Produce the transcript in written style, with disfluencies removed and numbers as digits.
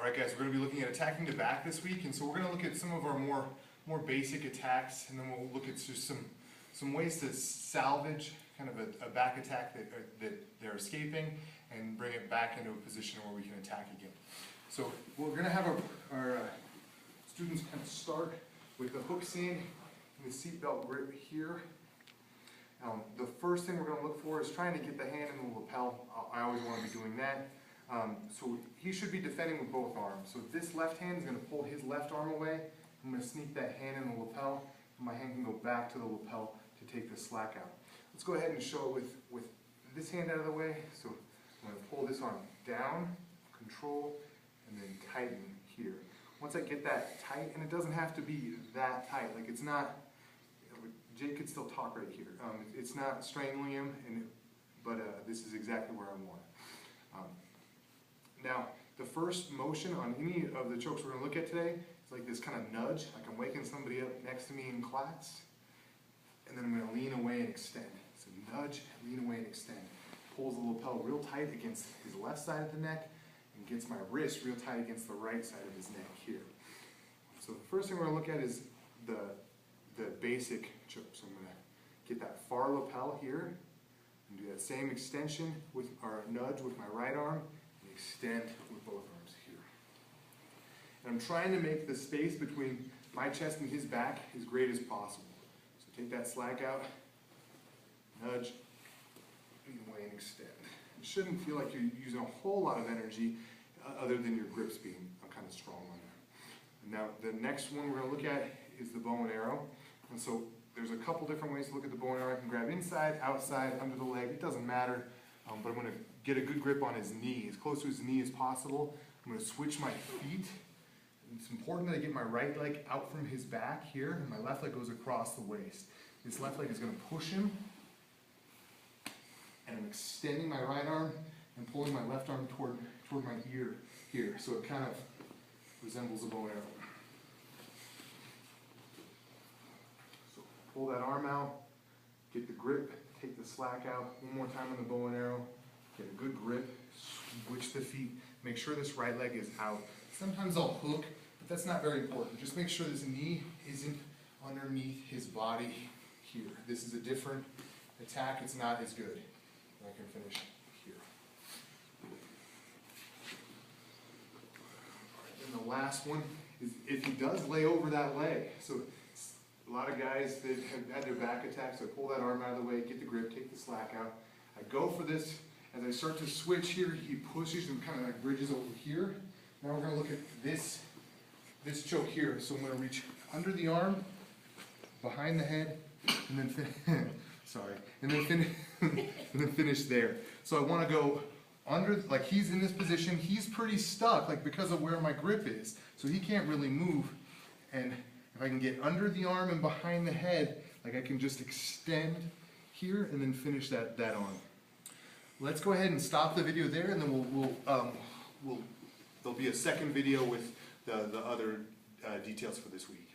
Alright guys, we're going to be looking at attacking the back this week, and so we're going to look at some of our more basic attacks, and then we'll look at just some ways to salvage kind of a back attack that they're escaping and bring it back into a position where we can attack again. So we're going to have our students kind of start with the hook seam and the seatbelt grip here. The first thing we're going to look for is trying to get the hand in the lapel. I always want to be doing that. So he should be defending with both arms. So this left hand is going to pull his left arm away. I'm going to sneak that hand in the lapel, and my hand can go back to the lapel to take the slack out. Let's go ahead and show it with this hand out of the way. So I'm going to pull this arm down, control, and then tighten here. Once I get that tight, and it doesn't have to be that tight, like it's not, Jake could still talk right here. It's not strangling him, but this is exactly where I want it. Now, the first motion on any of the chokes we're going to look at today is like this kind of nudge, like I'm waking somebody up next to me in class, and then I'm going to lean away and extend. So nudge, lean away and extend. Pulls the lapel real tight against his left side of the neck and gets my wrist real tight against the right side of his neck here. So the first thing we're going to look at is the basic choke. So I'm going to get that far lapel here and do that same extension with our nudge with my right arm and extend with both arms here. And I'm trying to make the space between my chest and his back as great as possible. So take that slack out, nudge, lean away and extend. It shouldn't feel like you're using a whole lot of energy other than your grip speed. I'm kind of strong on that. And now the next one we're going to look at is the bow and arrow. And so there's a couple different ways to look at the bow and arrow. I can grab inside, outside, under the leg. It doesn't matter. But I'm going to get a good grip on his knee, as close to his knee as possible. I'm going to switch my feet. It's important that I get my right leg out from his back here, and my left leg goes across the waist. This left leg is going to push him, and I'm extending my right arm and pulling my left arm toward my ear here, so it kind of resembles a bow and arrow. So pull that arm out, get the grip, take the slack out. One more time on the bow and arrow. Get a good grip, switch the feet. Make sure this right leg is out. Sometimes I'll hook, but that's not very important. Just make sure this knee isn't underneath his body here. This is a different attack. It's not as good. I can finish here. And the last one is if he does lay over that leg. So a lot of guys that have had their back attacks, I pull that arm out of the way, get the grip, take the slack out. I go for this. As I start to switch here, he pushes and kind of like bridges over here. Now we're going to look at this choke here. So I'm going to reach under the arm, behind the head, and then and then finish there. So I want to go under, like he's in this position. He's pretty stuck, like because of where my grip is. So he can't really move. And if I can get under the arm and behind the head, like I can just extend here and then finish that arm. Let's go ahead and stop the video there, and then there'll be a second video with the other details for this week.